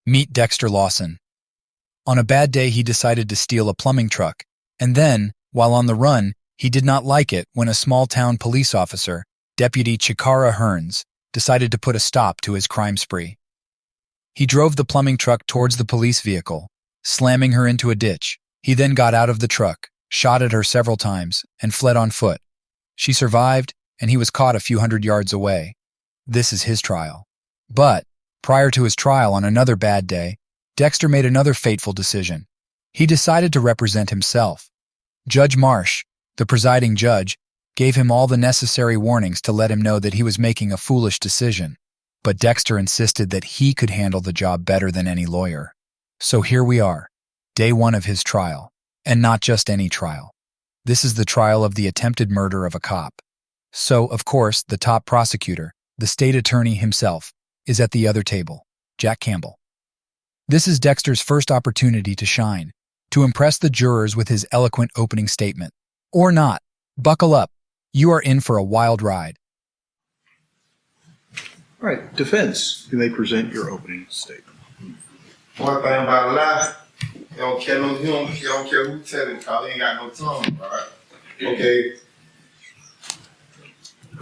Meet Dexter Lawson. On a bad day, he decided to steal a plumbing truck, and then, while on the run, he did not like it when a small-town police officer, Deputy Chikara Hearns, decided to put a stop to his crime spree. He drove the plumbing truck towards the police vehicle, slamming her into a ditch. He then got out of the truck, shot at her several times, and fled on foot. She survived, and he was caught a few hundred yards away. This is his trial. But, prior to his trial on another bad day, Dexter made another fateful decision. He decided to represent himself. Judge Marsh, the presiding judge, gave him all the necessary warnings to let him know that he was making a foolish decision. But Dexter insisted that he could handle the job better than any lawyer. So here we are, day one of his trial. And not just any trial. This is the trial of the attempted murder of a cop. So, of course, the top prosecutor, the state attorney himself, is at the other table, Jack Campbell. This is Dexter's first opportunity to shine, to impress the jurors with his eloquent opening statement. Or not. Buckle up. You are in for a wild ride. All right, defense, you may present your opening statement. One thing about life, you don't care no him, you don't care who tell it, cause he ain't got no tongue, right? Okay.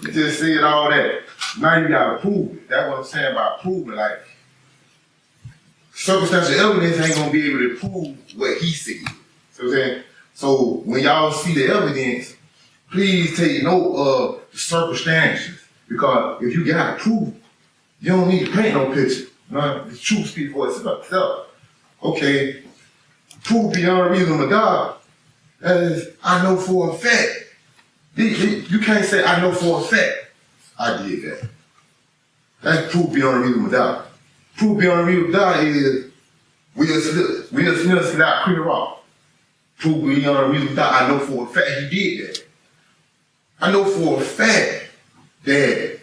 You just said all that. Now you gotta prove it. That's what I'm saying about proving. Like, circumstantial evidence ain't gonna be able to prove what he said. So I'm saying, so when y'all see the evidence, please take note of the circumstances. Because if you got proof, you don't need to paint no picture. No, the truth speaks for itself. Okay, proof beyond reasonable doubt. That is, I know for a fact. You can't say I know for a fact I did that. That's proof beyond reasonable doubt. Proof beyond reasonable doubt is Will Smith slapped Chris Rock. Proof beyond reasonable doubt, I know for a fact he did that. I know for a fact that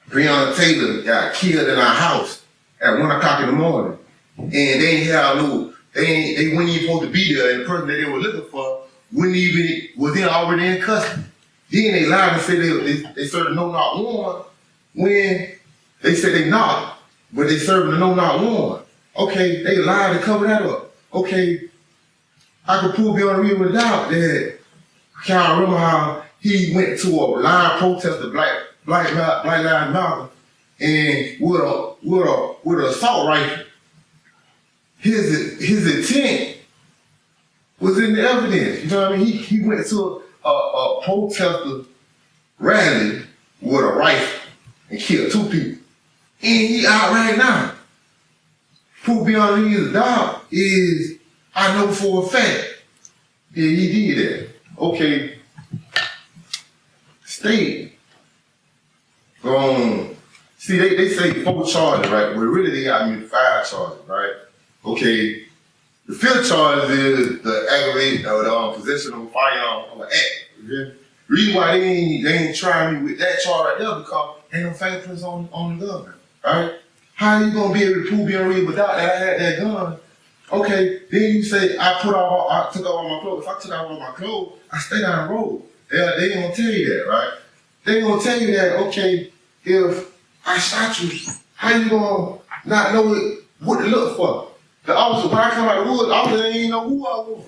Breonna Taylor got killed in our house at 1 o'clock in the morning. And they wasn't even supposed to be there, and the person that they were looking for was then already in custody. Then they lied and said they served a no-knock warrant when they said they not, but they served a no-knock warrant. Okay, they lied to cover that up. Okay, I could prove beyond reasonable doubt that I can't remember how he went to a live protest of Black Lives Matter, and with an assault rifle. His intent was in the evidence. You know what I mean? He went to a protester rally with a rifle and killed 2 people. And he out right now. Proof beyond reasonable doubt is I know for a fact that he did that. Okay. State. See, they say 4 charges, right? But really they got me 5 charges, right? Okay. The 5th charge is the aggravated possession of a firearm of an act. Okay? The reason why they ain't trying me with that charge right there because ain't no fingerprints on the gun, right? How you gonna be able to prove beyond reasonable doubt that I had that gun? Okay, then you say I took off all my clothes. If I took off all my clothes, I stay down the road. They ain't gonna tell you that, right? They ain't gonna tell you that, okay, if I shot you, how you gonna not know what to look for? The officer, when I come out of the woods, the officer ain't even know who I was.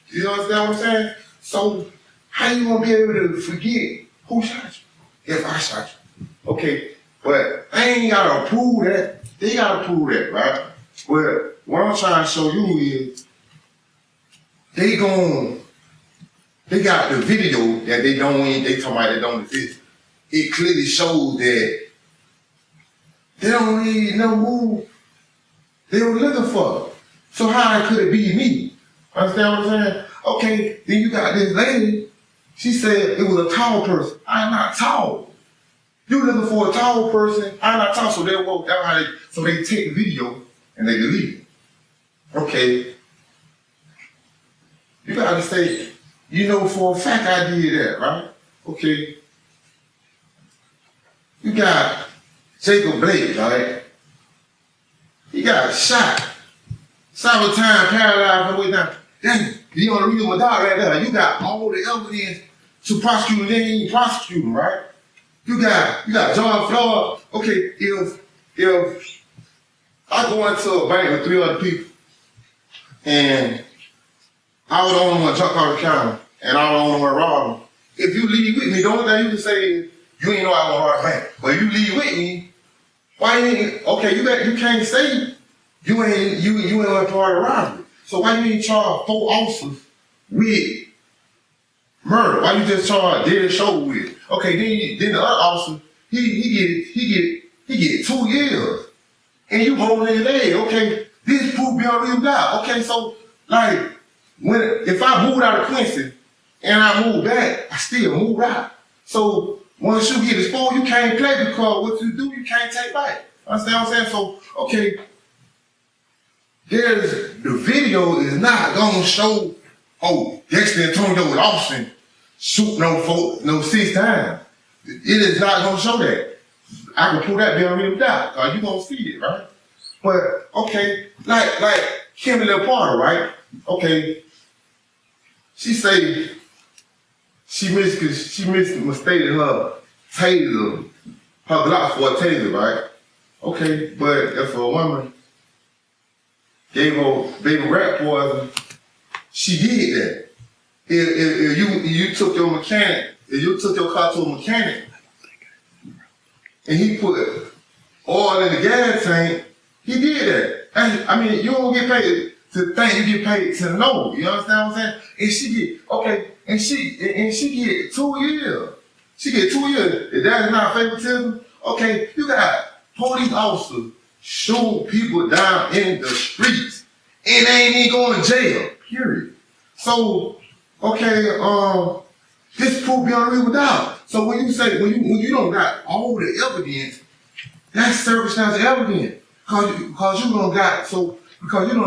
You understand what I'm saying? So, how you gonna be able to forget who shot you if I shot you? Okay, but I ain't gotta prove that. They gotta prove that, right? But what I'm trying to show you is they got the video that they talking about that don't exist. It clearly shows that they don't really know who they were looking for. So how could it be me? Understand what I'm saying? Okay, then you got this lady, she said it was a tall person. I'm not tall. You looking for a tall person, I'm not tall, so they take the video and they delete it. Okay. You gotta say, you know for a fact I did that, right? Okay. You got Jacob Blake, right? He got shot. Several times, paralyzed on the way down. Then you on the real doubt right there. You got all the evidence to prosecute, and they ain't prosecuting, right? You got John Floyd. Okay, if I go into a bank with 3 other people, and I was the only one jump out of the counter, and I was the only one robbing. If you leave with me, the only thing you can say is, you ain't know I was rob a bank. But if you leave with me, why you ain't, okay, you can't say you ain't part of the robbery. So why you ain't charge 4 officers with murder? Why you just charge dead shoulder with? Okay, then the other officer, he get 2 years. And you holding his leg, okay, this proof beyond reasonable doubt. Okay, so like if I moved out of Quincy and I moved back, I still moved out. So once you get exposed, you can't play because what you do, you can't take back. Understand what I'm saying? So, okay, the video is not gonna show, oh, Dexter Antonio Lawson shoot no 6 times. It is not gonna show that. I can pull that beyond reasonable doubt, because you gonna see it, right? But, okay, like Kimmy Lil Porter, right? Okay, she say she misstated her taser, her Glock for a taser, right? Okay, but if a woman gave her baby rat poison, she did that. If you took your mechanic, if you took your car to a mechanic, and he put oil in the gas tank, he did that. And, I mean, you don't get paid to think, you get paid to know. You understand what I'm saying? And she get, okay, and she get 2 years. She get 2 years. If that is not favoritism, okay, you got police officers shoot people down in the streets and they ain't even going to jail, period. So, okay, this proof beyond reasonable doubt. So when you say, when you don't got all the evidence, that's circumstantial evidence. Because you don't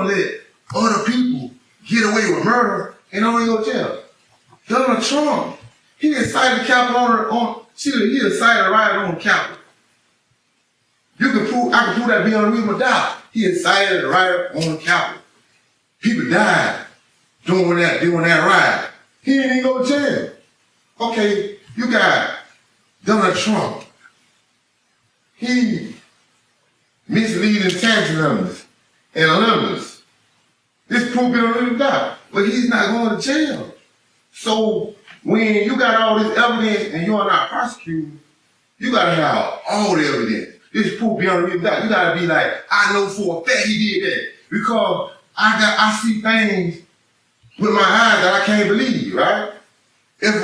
let other people get away with murder and don't even go to jail. Donald Trump, he incited Campbell he incited a riot on Campbell. I can prove that beyond reasonable doubt. He incited a riot on Campbell. People died doing that riot. He didn't even go to jail. Okay, you got Donald Trump. He misleading tax numbers and numbers. This proof beyond reasonable doubt, but he's not going to jail. So when you got all this evidence and you're not prosecuting, you gotta have all the evidence. This proof beyond reasonable doubt. You gotta be like, I know for a fact he did that because I see things with my eyes that I can't believe, right? If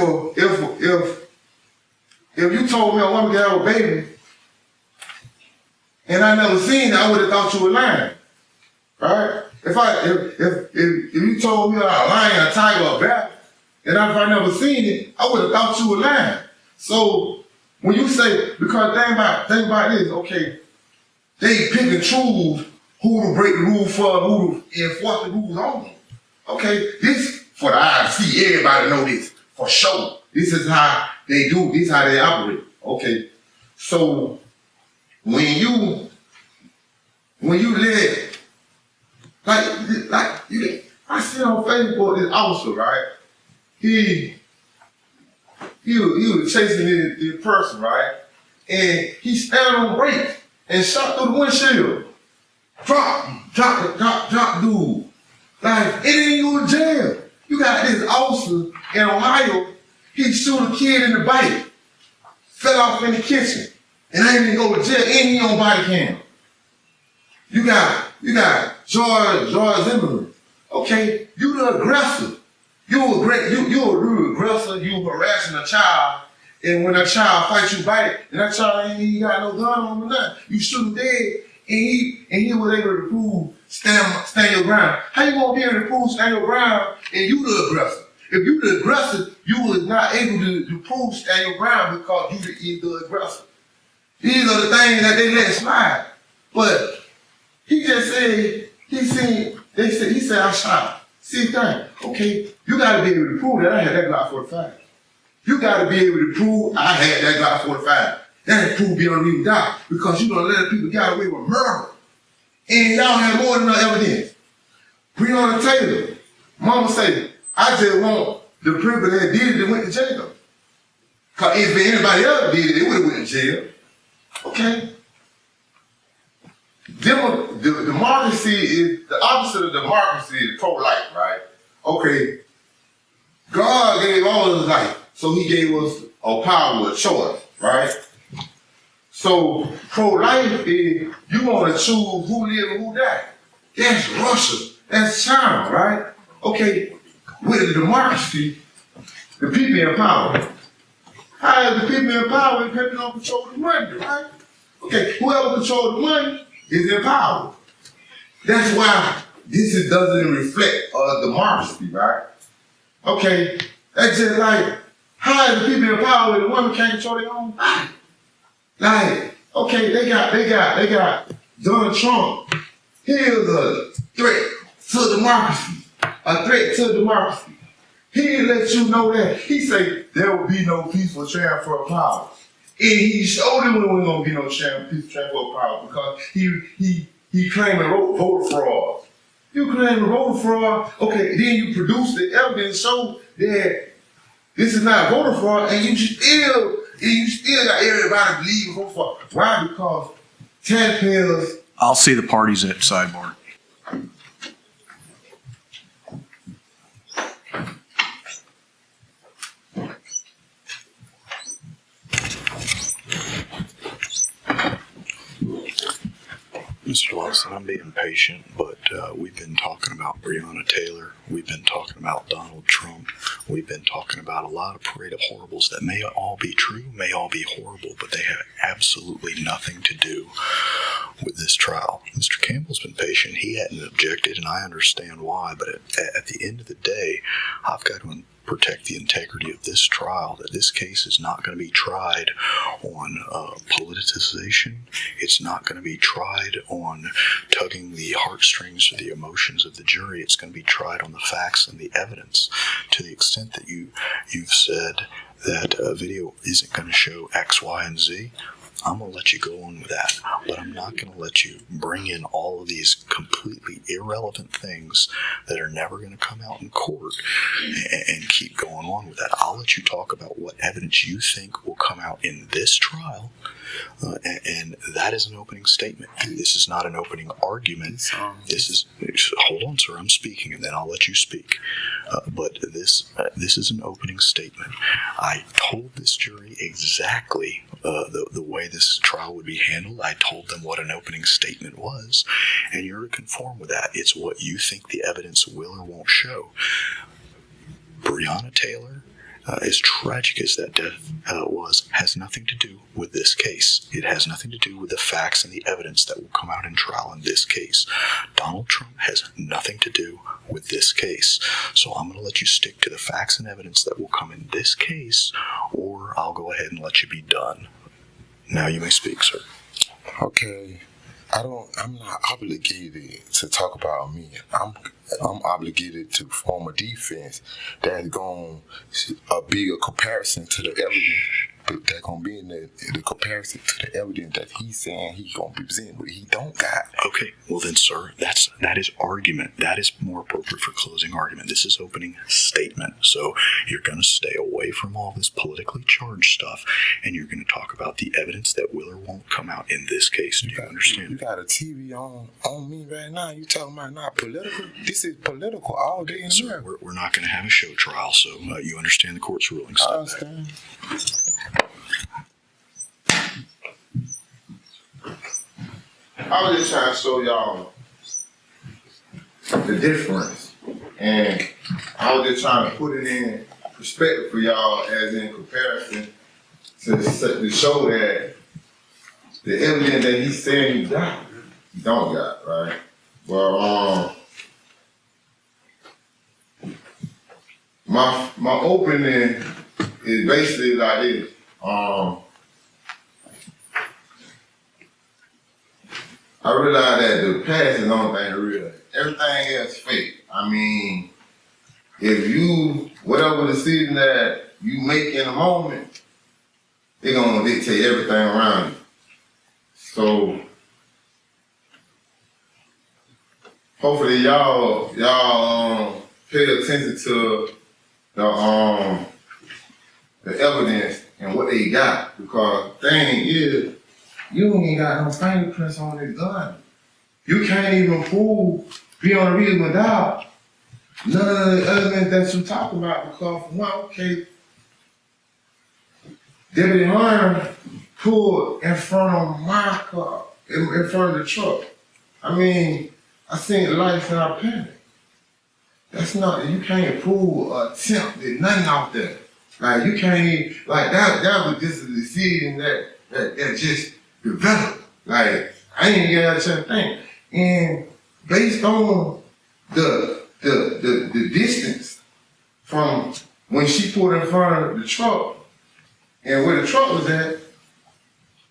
you told me a woman could have a baby and I never seen it, I would have thought you were lying, right? If you told me a lion, a tiger, a bear, and if I never seen it, I would have thought you were lying. So when you say, because think about this, okay, they pick and choose who to break the rules for, who to enforce the rules on them. Okay, this for the eye to see, everybody know this for sure. This is how they do, this is how they operate. Okay, so when you let, I see on Facebook this officer, right? He was chasing this person, right? And he stand on brakes and shot through the windshield. Drop, dude. Like, it ain't go to jail. You got this officer in Ohio, he shoot a kid in the bike, fell off in the kitchen, and ain't even go to jail, ain't even on body cam. You got George Zimmerman. Okay, you the aggressor. You a real aggressor, you harassing a child, and when a child fights you back, and that child ain't even got no gun on him or nothing, you shoot him dead, and he was able to prove stand your ground. How you gonna be able to prove stand your ground and you the aggressor? If you the aggressor, you was not able to prove stand your ground because you the aggressor. These are the things that they let slide. But he just said, he said I shot. See thing. Okay, you gotta be able to prove that I had that Glock 45. You gotta be able to prove I had that Glock 45. That proof beyond reasonable doubt because you gonna let people get away with murder. And y'all have more than enough evidence. Breonna Taylor, mama say, I just want the people that did it that went to jail. Cause if anybody else did it, they would have went to jail. Okay? democracy is the opposite of democracy is pro-life, right? Okay, God gave all of us life, so he gave us a power, a choice, right? So pro-life is you want to choose who live and who die. That's Russia, that's China, right? Okay, with the democracy, the people in power. How is the people in power if people don't control the money, right? Okay, whoever controls the money is in power. That's why this doesn't reflect democracy, right? Okay, that's just like, how is the people in power if the women can't control their own body? Like, okay, they got Donald Trump. He is a threat to democracy. A threat to democracy. He let you know that. He say there will be no peaceful transfer of power. And he showed him when we gonna be no peaceful transfer of power because he claiming voter fraud. You claiming voter fraud, okay, then you produce the evidence show that this is not voter fraud, and you still got everybody believing voter fraud. Why? Because taxpayers. I'll see the parties at sidebar. Mr. Lawson, I'm being patient, but we've been talking about Breonna Taylor. We've been talking about Donald Trump. We've been talking about a lot of parade of horribles that may all be true, may all be horrible, but they have absolutely nothing to do with this trial. Mr. Campbell's been patient. He hadn't objected, and I understand why, but at the end of the day, I've got to protect the integrity of this trial, that this case is not going to be tried on politicization. It's not going to be tried on tugging the heartstrings or the emotions of the jury. It's going to be tried on the facts and the evidence. To the extent that you've said that a video isn't going to show X, Y, and Z, I'm going to let you go on with that, but I'm not going to let you bring in all of these completely irrelevant things that are never going to come out in court and keep going on with that. I'll let you talk about what evidence you think will come out in this trial, and that is an opening statement. This is not an opening argument. Hold on, sir, I'm speaking, and then I'll let you speak. But this is an opening statement. I told this jury exactly the way this trial would be handled. I told them what an opening statement was, and you're to conform with that. It's what you think the evidence will or won't show. Breonna Taylor, as tragic as that death was, has nothing to do with this case. It has nothing to do with the facts and the evidence that will come out in trial in this case. Donald Trump has nothing to do with this case. So I'm going to let you stick to the facts and evidence that will come in this case, or I'll go ahead and let you be done. Now you may speak, sir. Okay. I'm not obligated to talk about me. I'm obligated to form a defense that's going to be a comparison to the evidence that's going to be in the comparison to the evidence that he's saying he's going to be presenting, but he don't got. Okay, well then, sir, that is argument. That is more appropriate for closing argument. This is opening statement. So you're going to stay away from all this politically charged stuff, and you're going to talk about the evidence that will or won't come out in this case. Do you understand? You got a TV on me right now. You talking about not political? This is political all day in Sir, we're not going to have a show trial, so you understand the court's ruling. I understand. I was just trying to show y'all the difference, and I was just trying to put it in perspective for y'all as in comparison to show that the evidence that he's saying he got, he don't got, right? Well, my opening is basically like this. I realized that the past is the only thing real. Everything else fake. I mean, whatever decision that you make in a moment, they're gonna dictate everything around you. So hopefully y'all pay attention to the evidence and what they got, because the thing is, you ain't got no fingerprints on this gun. you can't even prove beyond a reasonable doubt none of the elements that you talk about because, well, okay, Deputy Hunter pulled in front of my car, in front of the truck. I mean, I seen lights and I panicked. That's not, you can't prove an attempt, there's nothing out there. Like, you can't even, like, that was just a decision that just developed. Like, I didn't even get a chance to think. And based on the distance from when she pulled in front of the truck and where the truck was at,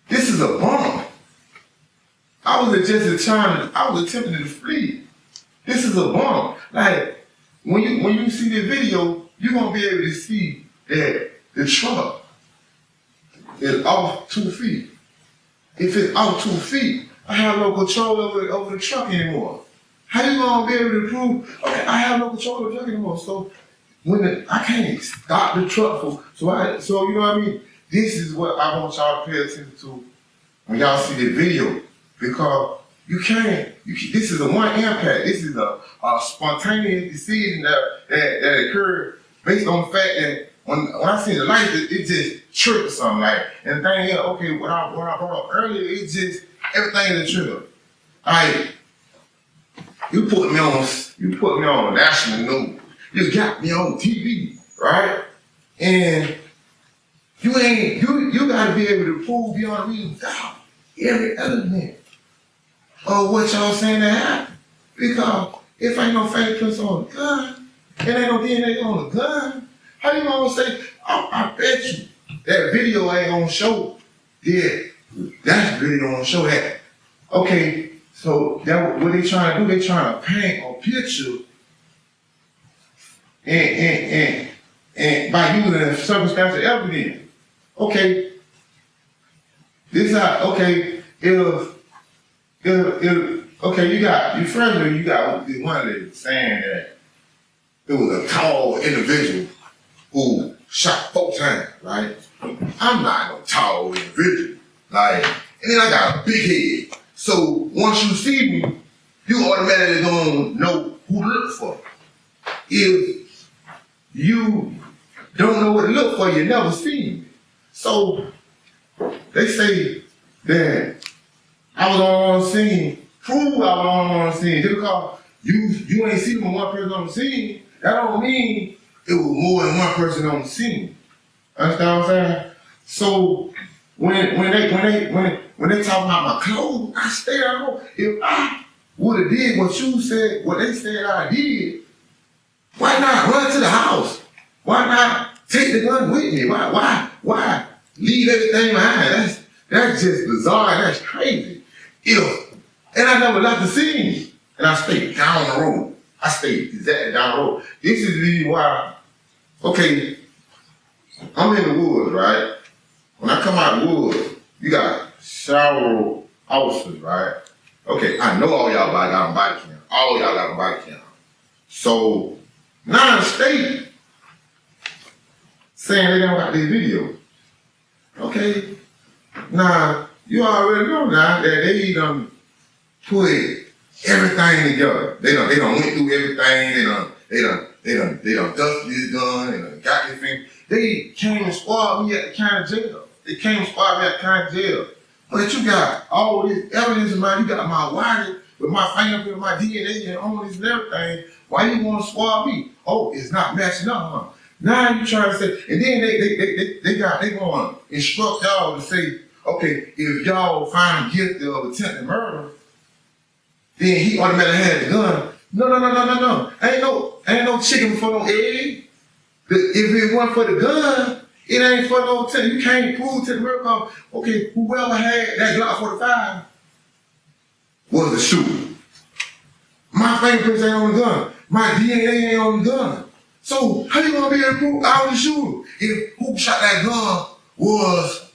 this is a bomb. I was attempting to flee. This is a bomb. Like, when you see the video, you're gonna be able to see that the truck is off 2 feet. If it's off 2 feet, I have no control over the truck anymore. How you gonna be able to prove, okay, I have no control over the truck anymore? So I can't stop the truck so you know what I mean? This is what I want y'all to pay attention to when y'all see the video. Because this is a one impact. This is a spontaneous decision that occurred based on the fact that when I see the light, it just tripped something. Like, and the thing is, okay, what I brought up earlier, it just, everything is a trigger. Like, you put me on national news. You got me on TV, right? And you gotta be able to prove beyond a reasonable doubt every element of what y'all saying that happened. Because if ain't no fingerprints on the gun, and ain't no DNA on the gun, how you gonna say, I bet you that video ain't gonna show that video gonna show that. Okay, so that what they trying to do, they trying to paint a picture and by using circumstantial evidence. Okay, this how, okay, okay, you got the one lady saying that it was a tall individual who shot 4 times, right? I'm not no tall individual, like, and then I got a big head. So once you see me, you automatically gonna know who to look for. If you don't know what to look for, you never see me. So they say that I was on the scene, prove I was on the scene. Just because you ain't seen one person on the scene, that don't mean it was more than one person on the scene. Understand what I'm saying? So when they talk about my clothes, I stay at home. If I would have did what you said, what they said I did, why not run to the house? Why not take the gun with me? Why leave everything behind? That's just bizarre. That's crazy. And I never left the scene, and I stayed down the road. I stayed exactly down the road. This is the reason why. Okay, I'm in the woods, right? When I come out of the woods, you got several officers, right? Okay, I know all y'all got on body cam. All y'all got on body cam. So now the state saying they don't got this video. Okay, now you already know now that they done put everything together. They done went through everything. They done dusted this gun. They done got this thing. They came and squad me at the county jail. They came and squad me at the county jail. But you got all this evidence in mind. You got my wallet with my fingerprint, my DNA, and all this and everything. Why you want to squad me? Oh, it's not matching up, huh? Now you trying to say, and then they going to instruct y'all to say, okay, if y'all find him guilty of attempted murder, then he automatically had the gun. No. Ain't no chicken for no egg. If it wasn't for the gun, it ain't for no attempt. You can't prove to the murder cause, okay, whoever had that Glock 45 was the shooter. My fingerprints ain't on the gun. My DNA ain't on the gun. So how you gonna be able to prove I was the shooter if who shot that gun was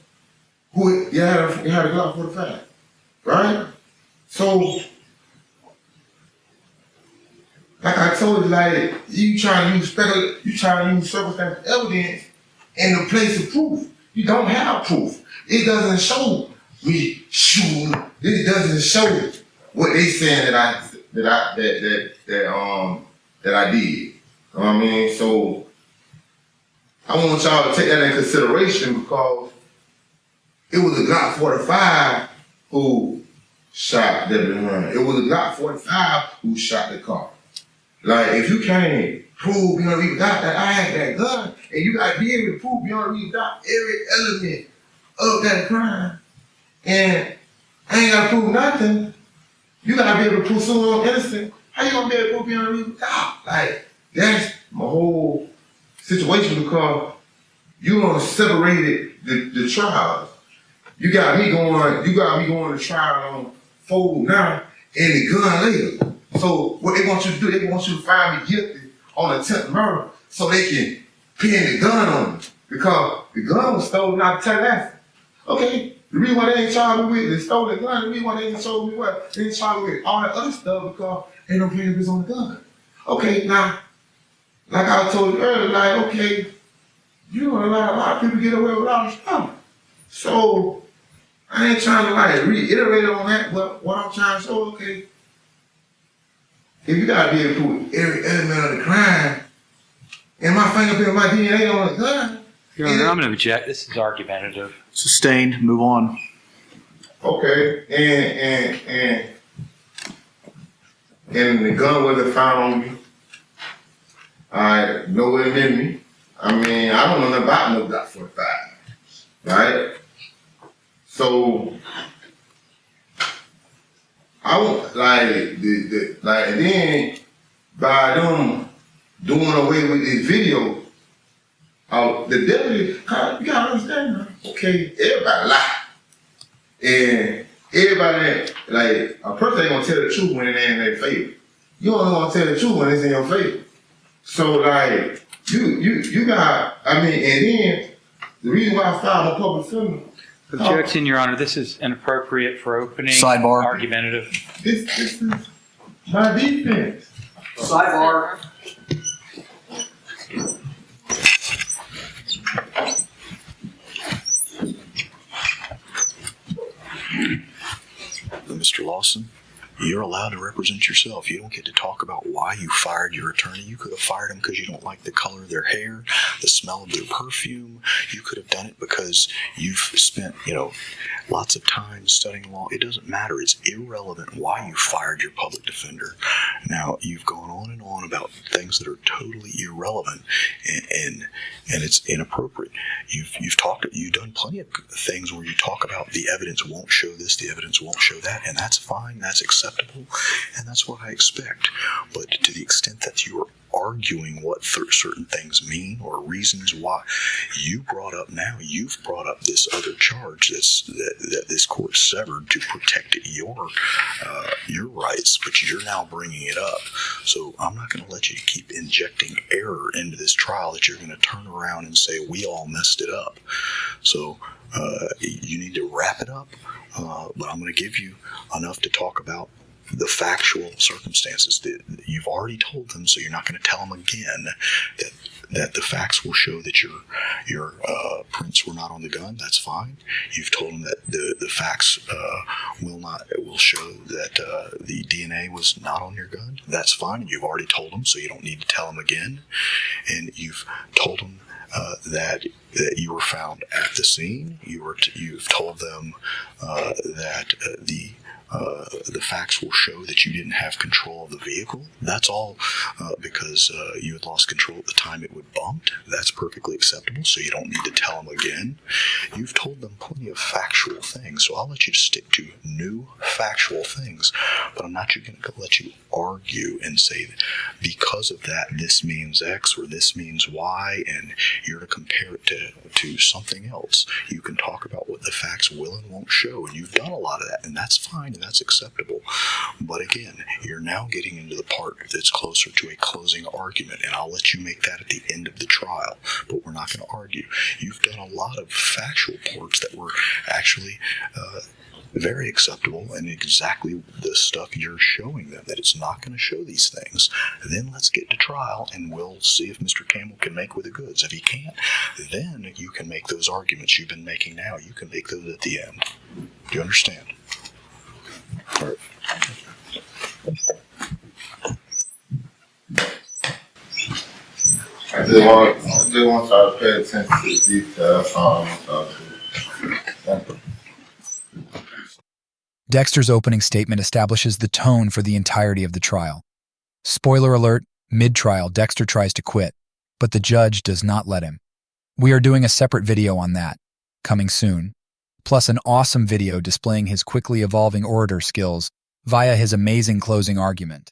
who you had a Glock 45, right? So like I told you, like you trying to use circumstantial evidence in the place of proof. You don't have proof. It doesn't show me shooting. It doesn't show what they saying that I did. You know what I mean? So I want y'all to take that in consideration because it was a Glock 45 who shot Deputy Runner. It was a Glock 45 who shot the car. Like, if you can't prove beyond a reasonable doubt that I had that gun, and you got to be able to prove beyond a reasonable doubt every element of that crime, and I ain't got to prove nothing, you got to be able to prove someone innocent. How you going to be able to prove beyond a reasonable doubt? Like, that's my whole situation because you done separated the trials. You got me going to trial on 4 now and the gun later. So what they want you to do, they want you to find me guilty on attempted murder so they can pin the gun on me. Because the gun was stolen out of Tallahassee. Okay, the reason why they ain't charged me with they stole the gun, the reason why they ain't charged me what, they ain't charged me with all that other stuff because ain't no cannabis on the gun. Okay, now, like I told you earlier, like, okay, you know, a lot of people get away with all this stuff. So I ain't trying to like reiterate on that, but what I'm trying to show, okay, if you gotta be able to prove every element of the crime, and my fingerprint, my DNA on the gun. Your Honor, I'm going to object. This is argumentative. Sustained. Move on. Okay, and the gun wasn't found on me. I know it in me. I mean, I don't know nothing about no Glock 45, right? So I want like and then by them doing away with this video, the deputy, you gotta understand, man. Okay, everybody lie, and everybody like a person ain't gonna tell the truth when it ain't in their favor. You only gonna tell the truth when it's in your favor. So like you got, I mean, and then the reason why I filed a public defender. Objection, Your Honor. This is inappropriate for opening. Sidebar. Argumentative. This is my defense. Sidebar. Mr. Lawson, you're allowed to represent yourself. You don't get to talk about why you fired your attorney. You could have fired him because you don't like the color of their hair, the smell of their perfume. You could have done it because you've spent, lots of time studying law. It doesn't matter. It's irrelevant why you fired your public defender. Now, you've gone on and on about things that are totally irrelevant and it's inappropriate. You've done plenty of things where you talk about the evidence won't show this, the evidence won't show that, and that's fine, that's acceptable, and that's what I expect. But to the extent that you are arguing what certain things mean or reasons why, you've brought up this other charge that this court severed to protect your rights, but you're now bringing it up. So I'm not going to let you keep injecting error into this trial that you're going to turn around and say we all messed it up. So you need to wrap it up, but I'm going to give you enough to talk about the factual circumstances that you've already told them, so you're not going to tell them again that the facts will show that your prints were not on the gun. That's fine. You've told them that the facts will show that the DNA was not on your gun. That's fine. And you've already told them, so you don't need to tell them again. And you've told them that you were found at the scene. You've told them that the facts will show that you didn't have control of the vehicle. That's all because you had lost control at the time it would bumped. That's perfectly acceptable, so you don't need to tell them again. You've told them plenty of factual things, so I'll let you stick to new factual things, but I'm not going to let you argue and say that because of that this means X or this means Y, and you're to compare it to something else. You can talk about what the facts will and won't show, and you've done a lot of that, and that's fine and that's acceptable. But again, you're now getting into the part that's closer to a closing argument, and I'll let you make that at the end of the trial, but we're not going to argue. You've done a lot of factual parts that were actually very acceptable and exactly the stuff you're showing them, that it's not going to show these things. Then let's get to trial and we'll see if Mr. Campbell can make with the goods. If he can't, then you can make those arguments you've been making now. You can make those at the end. Do you understand? All right. I just want y'all to pay attention to the details. Dexter's opening statement establishes the tone for the entirety of the trial. Spoiler alert, mid-trial, Dexter tries to quit, but the judge does not let him. We are doing a separate video on that, coming soon, plus an awesome video displaying his quickly evolving orator skills via his amazing closing argument.